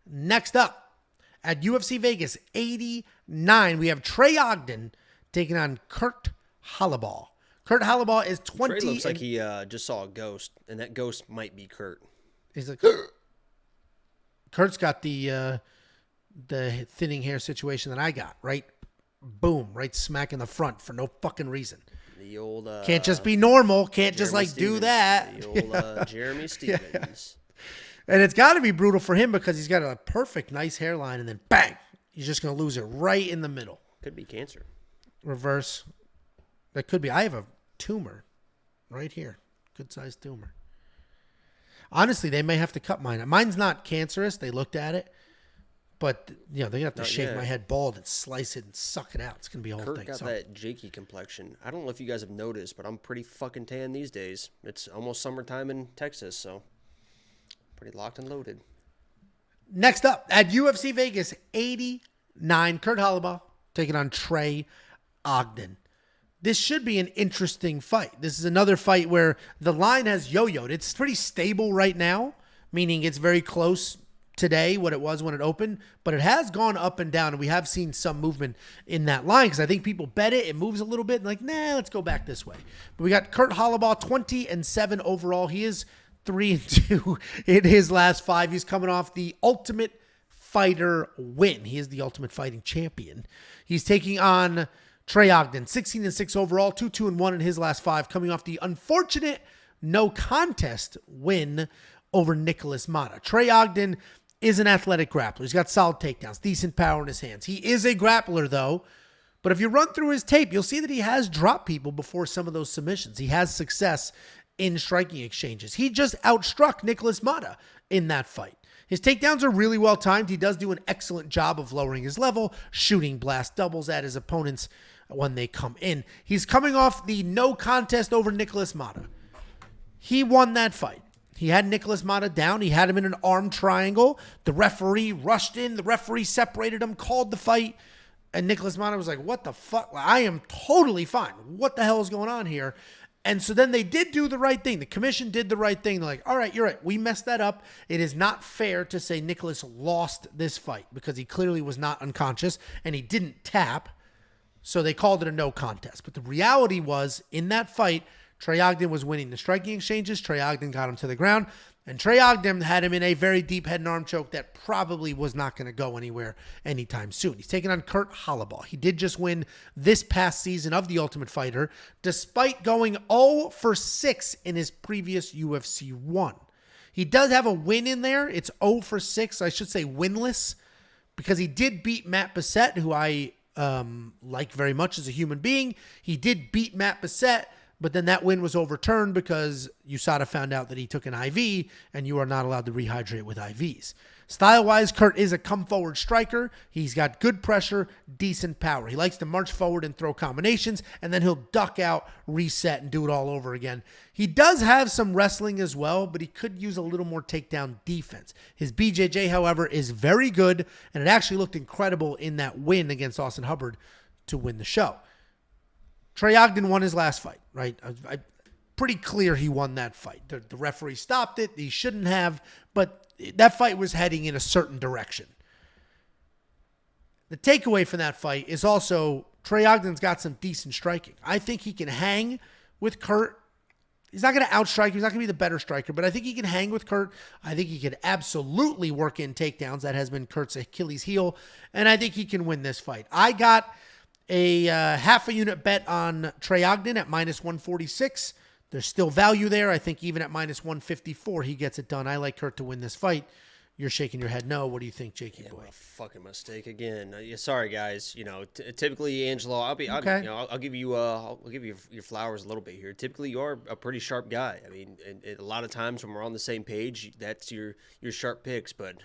Next up, at UFC Vegas 89, we have Trey Ogden taking on Kurt Holobaugh. Kurt Holobaugh is 20. Trey looks like he just saw a ghost, and that ghost might be Kurt. He's like, Kurt's got the thinning hair situation that I got, right? Boom, right smack in the front for no fucking reason. The old can't just be normal. Can't Jeremy just like Stevens. do that. The old Jeremy Stevens. Yeah. And it's got to be brutal for him because he's got a perfect, nice hairline, and then bang, he's just gonna lose it right in the middle. Could be cancer. Reverse. That could be. I have a tumor right here, good sized tumor. Honestly, they may have to cut mine. Mine's not cancerous. They looked at it. But, you know, they're going to have to shave my head bald and slice it and suck it out. It's going to be a whole thing. Kurt got that Jakey complexion. I don't know if you guys have noticed, but I'm pretty fucking tan these days. It's almost summertime in Texas, so pretty locked and loaded. Next up, at UFC Vegas 89, Kurt Holobaugh taking on Trey Ogden. This should be an interesting fight. This is another fight where the line has yo-yoed. It's pretty stable right now, meaning it's very close today, what it was when it opened, but it has gone up and down, and we have seen some movement in that line because I think people bet it. It moves a little bit, and like, nah, let's go back this way. But we got Kurt Holobaugh, 20-7 overall. He is 3-2 in his last 5. He's coming off the Ultimate Fighter win. He is the Ultimate Fighting Champion. He's taking on Trey Ogden, 16-6 overall, 2-2-1 in his last 5, coming off the unfortunate no contest win over Nicholas Mata. Trey Ogden is an athletic grappler. He's got solid takedowns, decent power in his hands. He is a grappler, though. But if you run through his tape, you'll see that he has dropped people before some of those submissions. He has success in striking exchanges. He just outstruck Nicholas Mata in that fight. His takedowns are really well timed. He does do an excellent job of lowering his level, shooting blast doubles at his opponents when they come in. He's coming off the no contest over Nicholas Mata. He won that fight. He had Nicholas Mata down. He had him in an arm triangle. The referee rushed in. The referee separated him, called the fight. And Nicholas Mata was like, what the fuck? I am totally fine. What the hell is going on here? And so then they did do the right thing. The commission did the right thing. They're like, all right, you're right. We messed that up. It is not fair to say Nicholas lost this fight because he clearly was not unconscious and he didn't tap. So they called it a no contest. But the reality was, in that fight, Trey Ogden was winning the striking exchanges. Trey Ogden got him to the ground. And Trey Ogden had him in a very deep head and arm choke that probably was not going to go anywhere anytime soon. He's taking on Kurt Holobaugh. He did just win this past season of The Ultimate Fighter, despite going 0-6 in his previous UFC 1. He does have a win in there. It's 0-6. I should say winless, because he did beat Matt Bessette, who I like very much as a human being. He did beat Matt Bessette, but then that win was overturned because USADA found out that he took an IV, and you are not allowed to rehydrate with IVs. Style-wise, Kurt is a come-forward striker. He's got good pressure, decent power. He likes to march forward and throw combinations, and then he'll duck out, reset, and do it all over again. He does have some wrestling as well, but he could use a little more takedown defense. His BJJ, however, is very good, and it actually looked incredible in that win against Austin Hubbard to win the show. Trey Ogden won his last fight, right? Pretty clear he won that fight. The referee stopped it. He shouldn't have, but that fight was heading in a certain direction. The takeaway from that fight is also Trey Ogden's got some decent striking. I think he can hang with Kurt. He's not going to outstrike. He's not going to be the better striker, but I think he can hang with Kurt. I think he could absolutely work in takedowns. That has been Kurt's Achilles heel, and I think he can win this fight. I got a half a unit bet on Trey Ogden at -146. There's still value there. I think even at -154, he gets it done. I like Kurt to win this fight. You're shaking your head no. What do you think, Jakey boy? What a fucking mistake again. Sorry, guys. You know, typically, Angelo, I'll give you your flowers a little bit here. Typically, you're a pretty sharp guy. I mean, and a lot of times when we're on the same page, that's your sharp picks, but.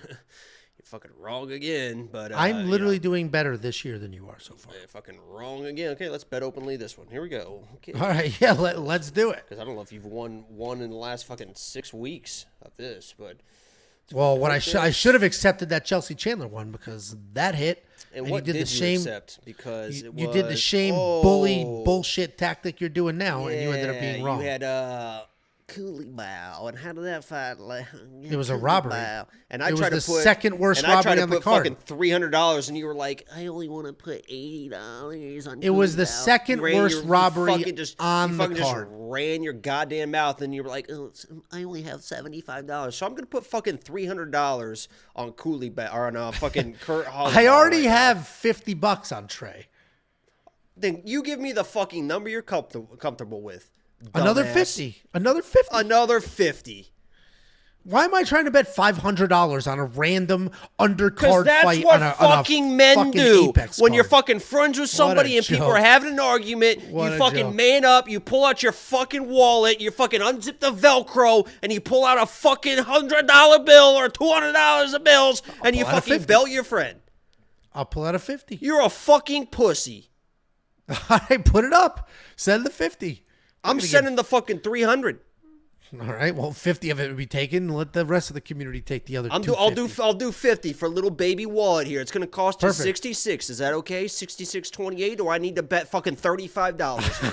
You're fucking wrong again, but I'm literally doing better this year than you are so far. Fucking wrong again. Okay, let's bet openly this one. Here we go. Okay. All right, yeah, let's do it. Because I don't know if you've won one in the last fucking 6 weeks of this, but well, what I should have accepted that Chelsea Chandler one because that hit. And what you did you accept? Because you did the shame bully bullshit tactic you're doing now, and you ended up being wrong. You had Holobaugh, and how did that fight? It was a robbery. And I it tried was to the put second worst robbery on the card. Fucking $300, and you were like, I only want to put $80 on. It was the second worst robbery on the card. Just ran your goddamn mouth, and you were like, oh, I only have $75, so I'm gonna put fucking $300 on Holobaugh or on fucking Kurt Holobaugh. I already have $50 on Trey. Then you give me the fucking number you're comfortable with. Another dumbass. 50. Another 50. Another 50. Why am I trying to bet $500 on a random undercard Because that's fight what on a fucking men fucking do. Apex When card? you're fucking friends with somebody and people are having an argument, What you a fucking joke. man up, you pull out your fucking wallet, you fucking unzip the Velcro, and you pull out a fucking $100 bill or $200 of bills, and you fucking belt your friend. I'll pull out a 50. You're a fucking pussy. I put it up. Send the 50. I'm sending the fucking 300. All right. Well, 50 of it would be taken. Let the rest of the community take the other 250. I'll do 50 for a little baby wallet here. It's going to cost you Perfect. 66. Is that okay? 66.28, or I need to bet fucking $35 here?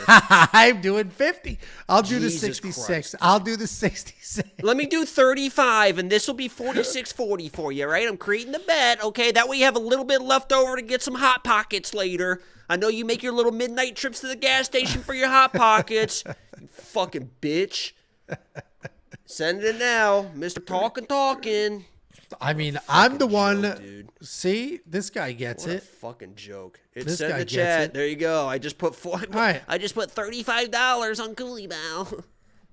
I'm doing 50. I'll do Jesus the 66. Christ. I'll do the 66. Let me do 35, and this will be 46.40 for you, right? I'm creating the bet, okay? That way you have a little bit left over to get some Hot Pockets later. I know you make your little midnight trips to the gas station for your Hot Pockets. You fucking bitch. Send it now, Mr. Talking. I mean, I'm the one. Joke, dude. See, this guy gets What a it. fucking joke. It's This sent guy in the gets chat. it. There you go. I just put right. I just put $35 on Holobaugh.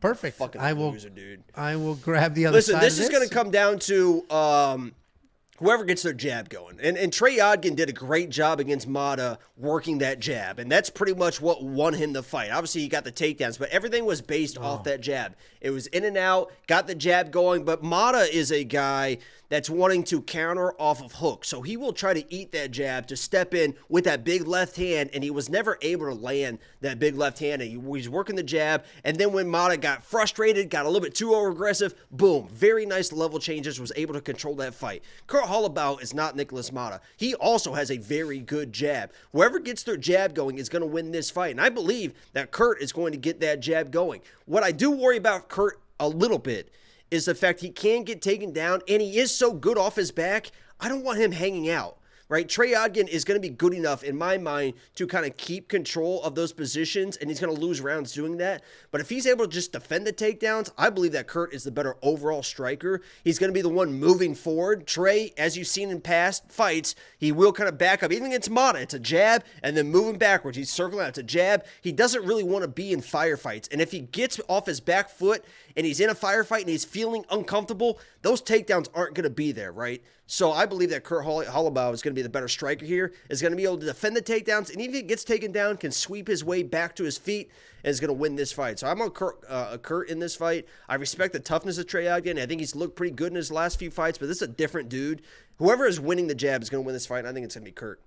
Perfect. Fucking I will, loser, dude. I will grab the other side. Listen, this is going to come down to whoever gets their jab going. And Trey Ogden did a great job against Mata working that jab. And that's pretty much what won him the fight. Obviously, he got the takedowns, but everything was based off that jab. It was in and out, got the jab going. But Mata is a guy that's wanting to counter off of hooks. So he will try to eat that jab to step in with that big left hand, and he was never able to land that big left hand. And he was working the jab, and then when Mata got frustrated, got a little bit too over-aggressive, boom, very nice level changes, was able to control that fight. Kurt Holobaugh is not Nicholas Mata. He also has a very good jab. Whoever gets their jab going is going to win this fight, and I believe that Kurt is going to get that jab going. What I do worry about Kurt a little bit is the fact he can get taken down, and he is so good off his back, I don't want him hanging out, right? Trey Ogden is going to be good enough, in my mind, to kind of keep control of those positions, and he's going to lose rounds doing that. But if he's able to just defend the takedowns, I believe that Kurt is the better overall striker. He's going to be the one moving forward. Trey, as you've seen in past fights, he will kind of back up. Even against Mata, it's a jab, and then moving backwards. He's circling out. It's a jab. He doesn't really want to be in firefights. And if he gets off his back foot, and he's in a firefight and he's feeling uncomfortable, those takedowns aren't going to be there, right? So I believe that Kurt Holobaugh is going to be the better striker here, is going to be able to defend the takedowns, and even if he gets taken down, can sweep his way back to his feet, and is going to win this fight. So I'm on Kurt in this fight. I respect the toughness of Trey Ogden. I think he's looked pretty good in his last few fights, but this is a different dude. Whoever is winning the jab is going to win this fight, and I think it's going to be Kurt.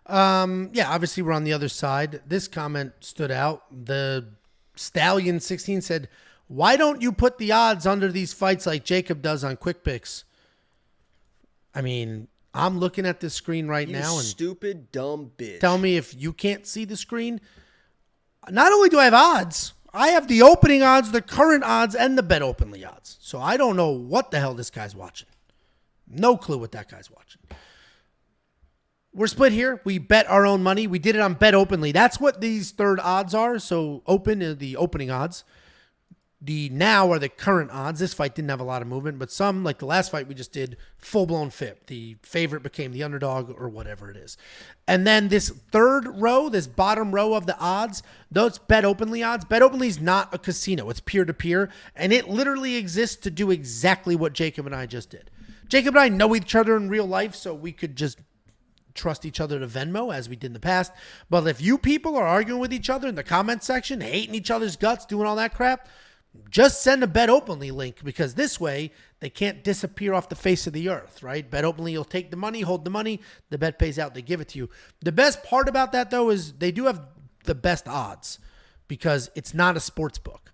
Yeah, obviously we're on the other side. This comment stood out. The Stallion 16 said, "Why don't you put the odds under these fights like Jacob does on Quick Picks?" I mean, I'm looking at this screen right now, and stupid, dumb bitch. Tell me if you can't see the screen. Not only do I have odds, I have the opening odds, the current odds, and the Bet Openly odds. So I don't know what the hell this guy's watching. No clue what that guy's watching. We're split here. We bet our own money. We did it on Bet Openly. That's what these third odds are. So open are the opening odds. The now are the current odds. This fight didn't have a lot of movement, but some, like the last fight we just did, full-blown FIP. The favorite became the underdog or whatever it is. And then this third row, this bottom row of the odds, those Bet Openly odds. Bet Openly is not a casino. It's peer-to-peer, and it literally exists to do exactly what Jacob and I just did. Jacob and I know each other in real life, so we could just trust each other to Venmo as we did in the past. But if you people are arguing with each other in the comment section, hating each other's guts, doing all that crap, just send a Bet Openly link, because this way they can't disappear off the face of the earth, right? Bet Openly, you'll take the money, hold the money, the bet pays out, they give it to you. The best part about that, though, is they do have the best odds because it's not a sports book.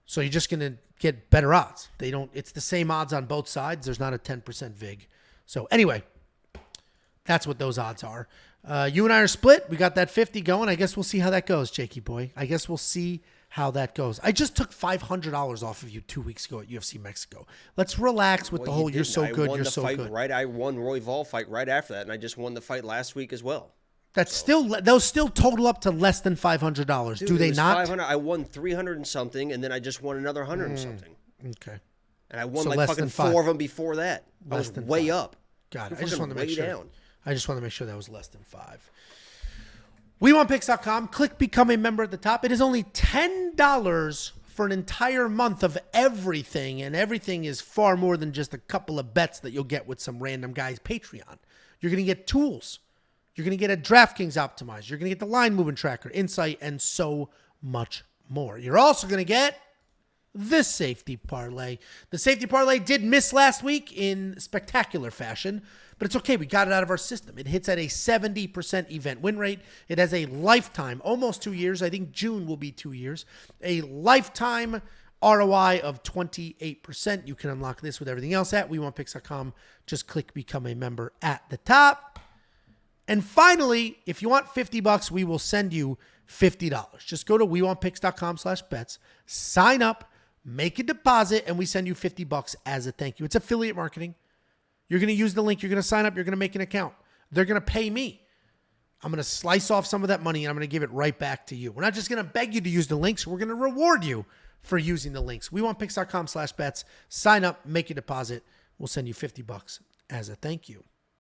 So you're just going to get better odds. It's the same odds on both sides. There's not a 10% VIG. So anyway, that's what those odds are. You and I are split. We got that 50 going. I guess we'll see how that goes, Jakey boy. I guess we'll see how that goes. I just took $500 off of you 2 weeks ago at UFC Mexico. Let's relax with the whole you're so good, you're so good. Right, I won Roy Vol fight right after that, and I just won the fight last week as well. Those still total up to less than $500. Dude, do they not? I won 300 and something, and then I just won another 100 and something. Okay. And I won like fucking 4 of them before that. I was way up. Got it. I just wanted to make sure. Down. I just want to make sure that was less than 5. WeWantPicks.com. Click become a member at the top. It is only $10 for an entire month of everything, and everything is far more than just a couple of bets that you'll get with some random guy's Patreon. You're going to get tools. You're going to get a DraftKings optimizer. You're going to get the line movement tracker, insight, and so much more. You're also going to get this safety parlay. The safety parlay did miss last week in spectacular fashion, but it's okay. We got it out of our system. It hits at a 70% event win rate. It has a lifetime, almost 2 years. I think June will be 2 years. A lifetime ROI of 28%. You can unlock this with everything else at WeWantPicks.com. Just click become a member at the top. And finally, if you want $50, we will send you $50. Just go to WeWantPicks.com/bets, sign up, make a deposit, and we send you $50 as a thank you. It's affiliate marketing. You're going to use the link. You're going to sign up. You're going to make an account. They're going to pay me. I'm going to slice off some of that money, and I'm going to give it right back to you. We're not just going to beg you to use the links. We're going to reward you for using the links. WeWantPicks.com/bets. Sign up, make a deposit. We'll send you $50 as a thank you.